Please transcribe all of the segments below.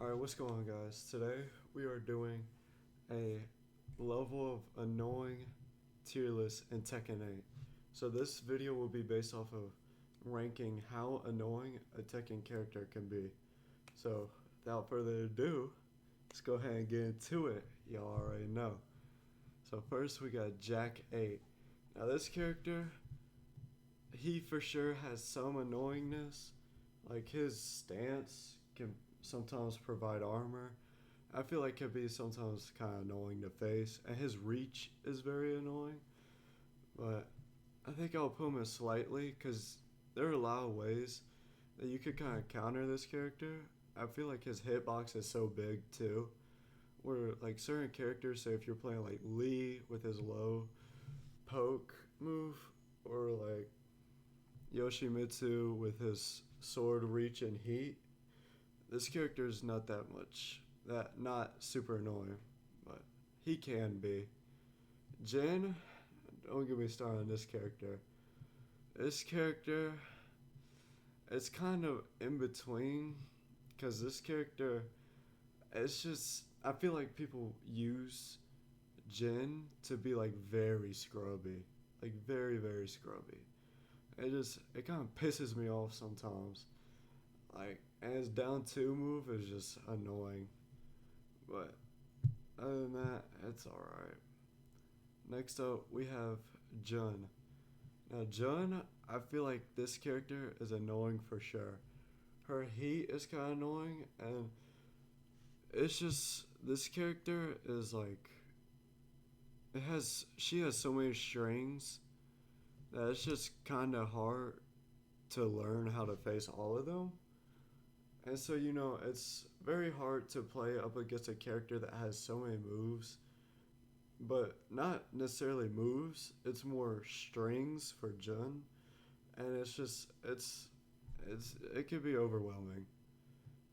Alright, what's going on, guys? Today we are doing a level of annoying tier list in Tekken 8. So this video will be based off of ranking how annoying a Tekken character can be. So without further ado, let's go ahead and get into it. Y'all already know. So first we got Jack 8. Now this character, he for sure has some annoyingness. Like his stance can sometimes provide armor. I feel like it can be sometimes kind of annoying to face, and his reach is very annoying. But I think I'll put him as slightly because there are a lot of ways that you could kind of counter this character. I feel like his hitbox is so big too, where like certain characters, say if you're playing like Lee with his low poke move, or like Yoshimitsu with his sword reach and heat, this character is not not super annoying, but he can be. Jin, don't get me started on this character. This character, it's kind of in between, because this character, it's just, I feel like people use Jin to be like very scrubby. Like very, very scrubby. It kind of pisses me off sometimes. Like, and his down two move is just annoying. But other than that, it's alright. Next up, we have Jun. Now, Jun, I feel like this character is annoying for sure. Her heat is kind of annoying, and it's just, this character is like, she has so many strings that it's just kind of hard to learn how to face all of them. And so, it's very hard to play up against a character that has so many moves, but not necessarily moves, it's more strings for Jun. And it's just, it can be overwhelming.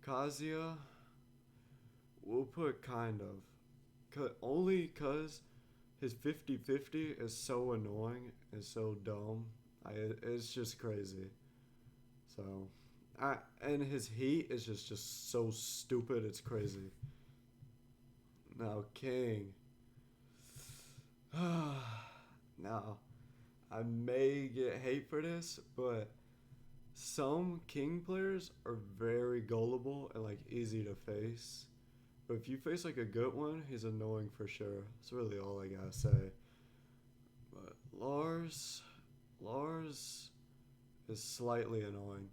Kazuya, we'll put kind of. Only because his 50-50 is so annoying and so dumb. It's just crazy. So, and his heat is just so stupid, it's crazy. Now, King. Now, I may get hate for this, but some King players are very gullible and like easy to face. But if you face like a good one, he's annoying for sure. That's really all I gotta say. But Lars is slightly annoying.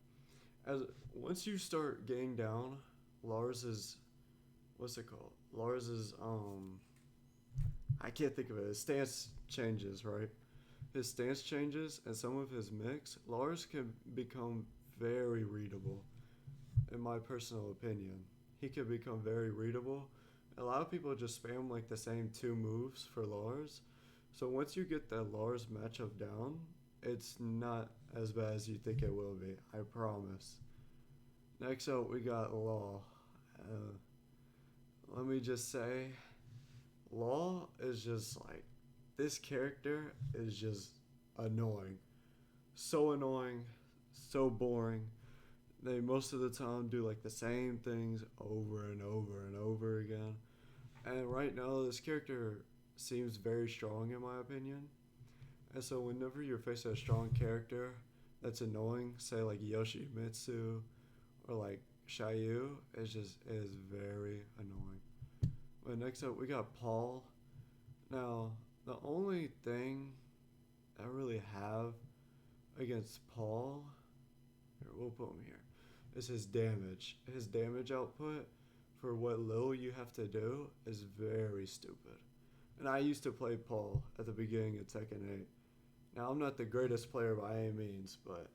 As once you start getting down, Lars is, what's it called? Lars is I can't think of it. His stance changes, right? His stance changes, and some of his mix, Lars can become very readable. In my personal opinion, he can become very readable. A lot of people just spam like the same two moves for Lars. So once you get that Lars matchup down, it's not as bad as you think it will be. I promise. Next up, we got Law. Let me just say, Law is just like, this character is just annoying. So annoying, so boring. They most of the time do like the same things over and over and over again. And right now, this character seems very strong in my opinion. And so whenever you're facing a strong character that's annoying, say like Yoshimitsu or like Shayu, it is very annoying. But next up, we got Paul. Now, the only thing I really have against Paul, here, we'll put him here, is his damage. His damage output for what little you have to do is very stupid. And I used to play Paul at the beginning of Tekken 8. Now, I'm not the greatest player by any means, but,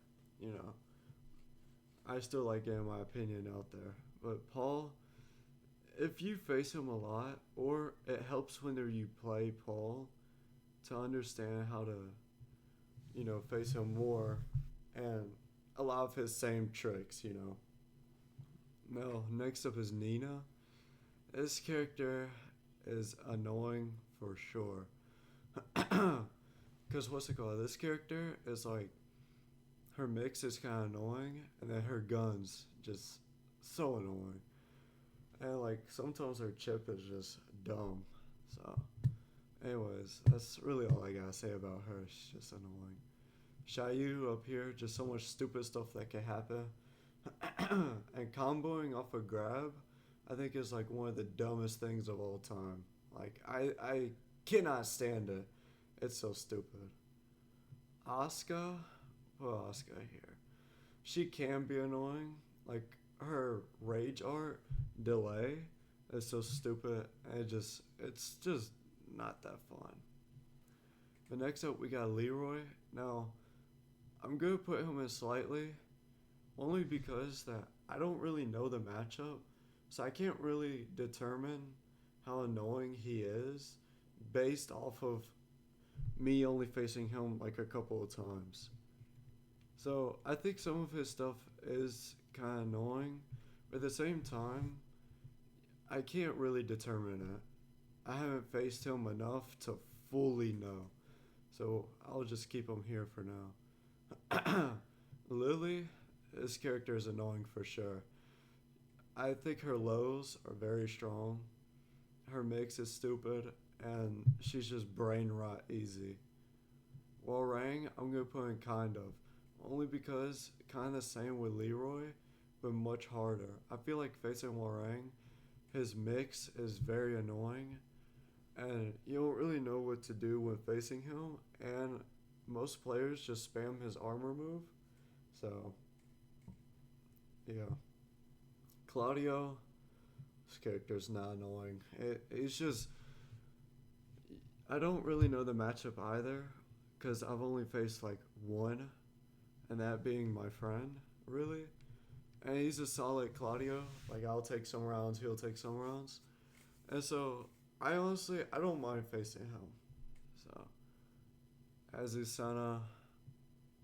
I still like getting my opinion out there. But Paul, if you face him a lot, or it helps whenever you play Paul to understand how to, face him more and a lot of his same tricks. Now, next up is Nina. This character is annoying for sure. Because what's it called? This character is like, her mix is kind of annoying, and then her guns just so annoying. And like sometimes her chip is just dumb. So, anyways, that's really all I gotta say about her. She's just annoying. Shayu up here, just so much stupid stuff that can happen. And comboing off a grab, I think is like one of the dumbest things of all time. Like I cannot stand it. It's so stupid. Asuka, put Asuka here. She can be annoying. Like her rage art delay is so stupid. And it's just not that fun. But next up we got Leroy. Now I'm gonna put him in slightly, only because that I don't really know the matchup, so I can't really determine how annoying he is based off of me only facing him like a couple of times. So I think some of his stuff is kind of annoying, but at the same time, I can't really determine it. I haven't faced him enough to fully know, so I'll just keep him here for now. Lily, this character is annoying for sure. I think her lows are very strong. Her mix is stupid, and she's just brain rot easy. Warang, I'm gonna put in kind of, only because kind of the same with Leroy, but much harder. I feel like facing Warang, his mix is very annoying, and you don't really know what to do when facing him. And most players just spam his armor move, so yeah. Claudio, this character's not annoying. It's just I don't really know the matchup either, because I've only faced like one, and that being my friend, really. And he's a solid Claudio. Like I'll take some rounds, he'll take some rounds, and so I don't mind facing him. So Azusana,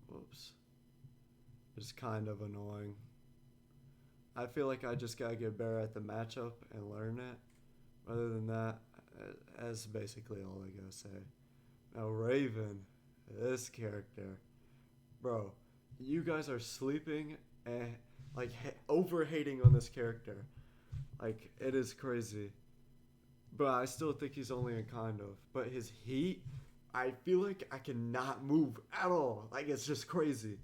whoops, is kind of annoying. I feel like I just gotta get better at the matchup and learn it. Other than that, that's basically all I gotta say. Now Raven, this character, bro, you guys are sleeping and like over hating on this character. Like it is crazy. But I still think he's only a kind of. But his heat, I feel like I cannot move at all. Like it's just crazy.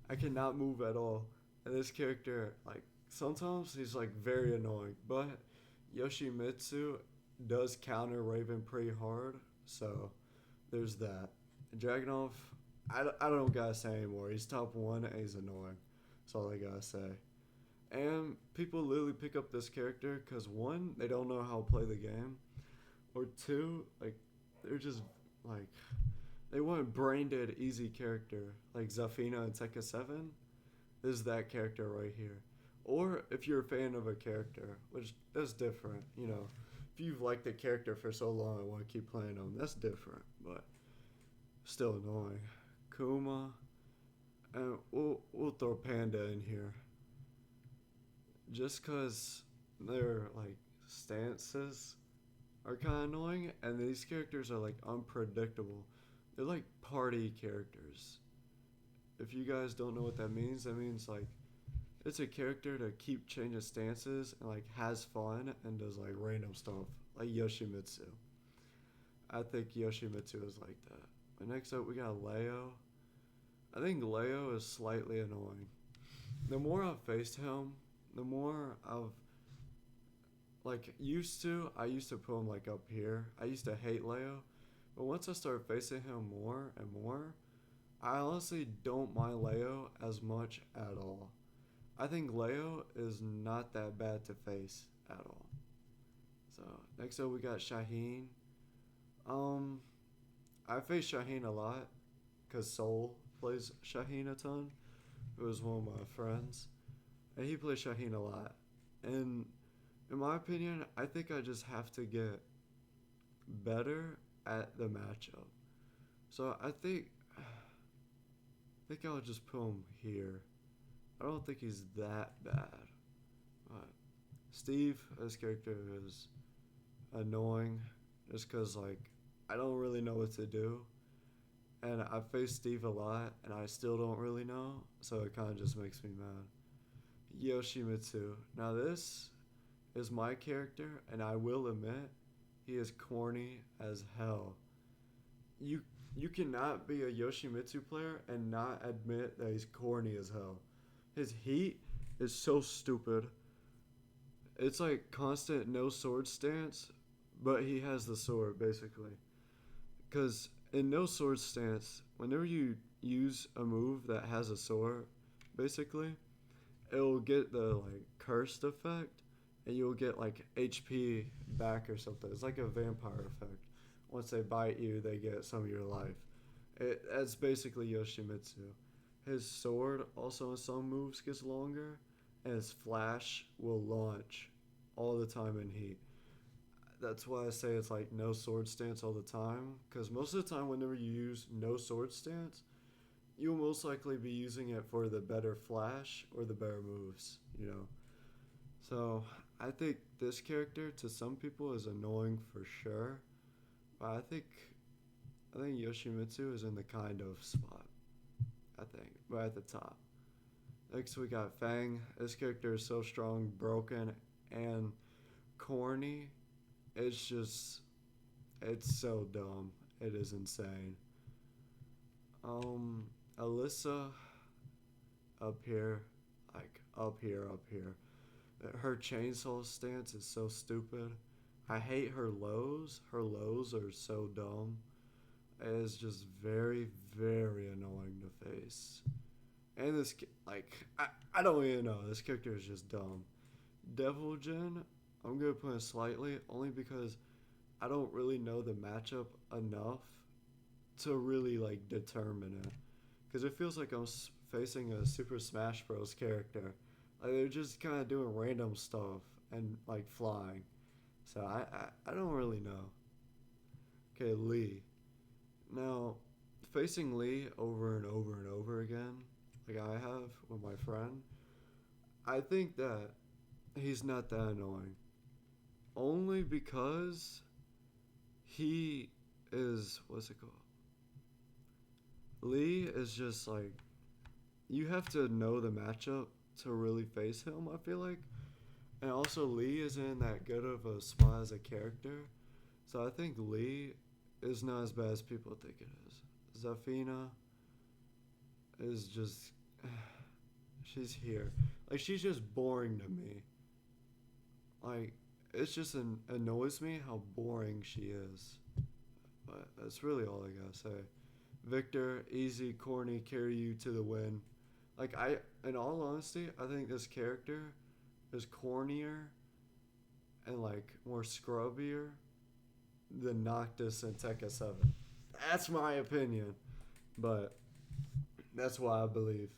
I cannot move at all. And this character, like sometimes he's like very annoying. But Yoshimitsu does counter Raven pretty hard. So there's that. Dragunov, I don't gotta say anymore. He's top one and he's annoying. That's all I gotta say. And people literally pick up this character because one, they don't know how to play the game, or two, like they're just like they want brain dead easy character like Zafina in Tekken 7. This is that character right here. Or if you're a fan of a character, which that's different, you know. If you've liked the character for so long and want to keep playing them, that's different, but still annoying. Kuma, and we'll throw Panda in here just because their like stances are kind of annoying, and these characters are like unpredictable. They're like party characters. If you guys don't know what that means like it's a character to keep changing stances and like has fun and does like random stuff like Yoshimitsu. I think Yoshimitsu is like that. But next up we got Leo. I think Leo is slightly annoying. The more I've faced him, the more I've like I used to put him like up here. I used to hate Leo, but once I started facing him more and more, I honestly don't mind Leo as much at all. I think Leo is not that bad to face at all. So next up we got Shaheen. Um, I face Shaheen a lot because Soul plays Shaheen a ton. It was one of my friends, and he plays Shaheen a lot. And in my opinion, I think I just have to get better at the matchup. So I think I'll just put him here. I don't think he's that bad. But Steve, this character is annoying just because, like, I don't really know what to do. And I faced Steve a lot, and I still don't really know, so it kind of just makes me mad. Yoshimitsu. Now, this is my character, and I will admit, he is corny as hell. You you cannot be a Yoshimitsu player and not admit that he's corny as hell. His heat is so stupid. It's like constant no sword stance, but he has the sword basically. Because in no sword stance, whenever you use a move that has a sword, basically, it'll get the like cursed effect, and you'll get like HP back or something. It's like a vampire effect. Once they bite you, they get some of your life. That's basically Yoshimitsu. His sword also in some moves gets longer, and his flash will launch all the time in heat. That's why I say it's like no sword stance all the time. Because most of the time, whenever you use no sword stance, you'll most likely be using it for the better flash or the better moves, you know. So I think this character to some people is annoying for sure, but I think Yoshimitsu is in the kind of spot. I think right at the top. Next we got Fang. This character is so strong, broken, and corny. It's just, it's so dumb. It is insane. Um, Alyssa up here, like up here. Her chainsaw stance is so stupid. I hate her lows. Her lows are so dumb. It is just very, very annoying to face. And this, like, I don't even know. This character is just dumb. Devil Jin, I'm going to put it slightly, only because I don't really know the matchup enough to really, like, determine it. Because it feels like I'm facing a Super Smash Bros. Character. Like, they're just kind of doing random stuff and, like, flying. So I don't really know. Okay, Lee. Now, facing Lee over and over and over again, like I have with my friend, I think that he's not that annoying. Only because he is, what's it called? Lee is just like, you have to know the matchup to really face him, I feel like. And also, Lee isn't that good of a spot as a character. So I think Lee is not as bad as people think it is. Zafina is just, she's here. Like, she's just boring to me. Like, it's just annoys me how boring she is. But that's really all I gotta say. Victor, easy, corny, carry you to the win. Like, in all honesty, I think this character is cornier and, like, more scrubbier than Noctis and Tekken 7. That's my opinion. But that's why I believe.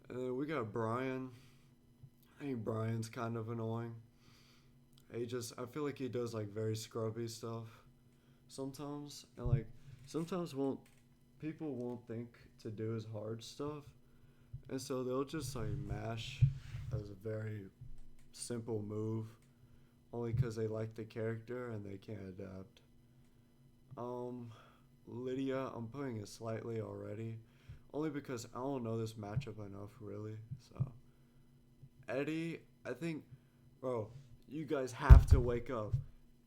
And then we got Brian. I think Brian's kind of annoying. I feel like he does, like, very scrubby stuff sometimes. And, like, sometimes people won't think to do his hard stuff. And so they'll just, like, mash as a very simple move. Only because they like the character and they can't adapt. Lydia, I'm putting it slightly already. Only because I don't know this matchup enough, really. So, Eddie, I think, bro, you guys have to wake up.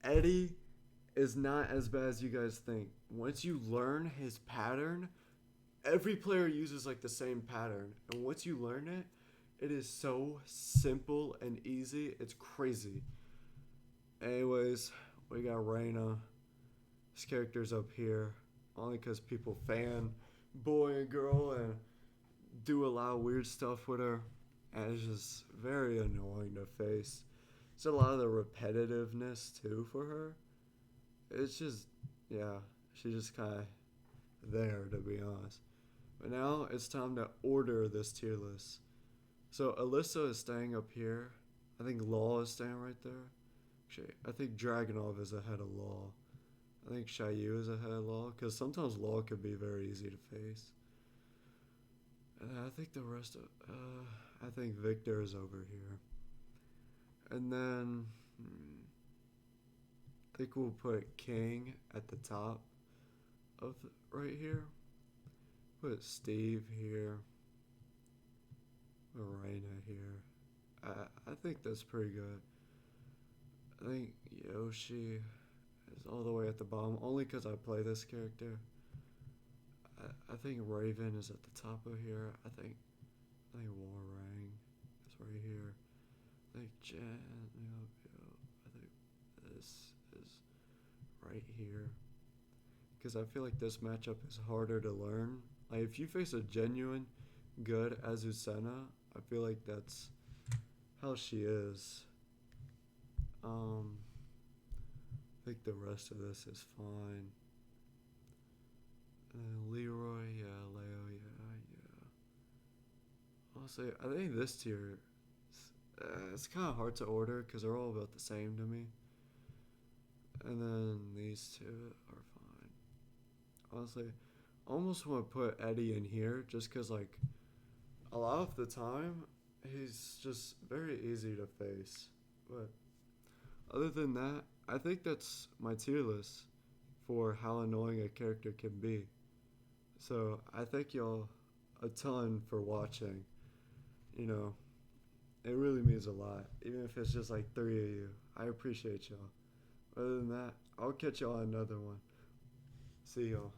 Eddie is not as bad as you guys think. Once you learn his pattern, every player uses like the same pattern. And once you learn it, it is so simple and easy. It's crazy. Anyways, we got Reina. This character's up here. Only because people fan boy and girl and do a lot of weird stuff with her. And it's just very annoying to face. It's a lot of the repetitiveness too for her. It's just, yeah, she's just kind of there, to be honest. But now it's time to order this tier list. So Alyssa is staying up here. I think Law is staying right there. Actually, I think Dragonov is ahead of Law. I think Shayu is ahead of Law, because sometimes Law could be very easy to face. And I think the rest of, I think Victor is over here. And then, I think we'll put King at the top of right here. Put Steve here. Marina here. I think that's pretty good. I think Yoshi is all the way at the bottom only because I play this character. I think Raven is at the top of here. I think Warang is right here. I think Jan. I think this is right here because I feel like this matchup is harder to learn. Like if you face a genuine good Azucena, I feel like that's how she is. I think the rest of this is fine. Leroy, yeah, Leo, yeah. Honestly, I think this tier, it's kind of hard to order because they're all about the same to me. And then these two are fine. Honestly, I almost want to put Eddie in here just because, like, a lot of the time, he's just very easy to face. But other than that, I think that's my tier list for how annoying a character can be. So I thank y'all a ton for watching. You know, it really means a lot, even if it's just like three of you. I appreciate y'all. Other than that, I'll catch y'all on another one. See y'all.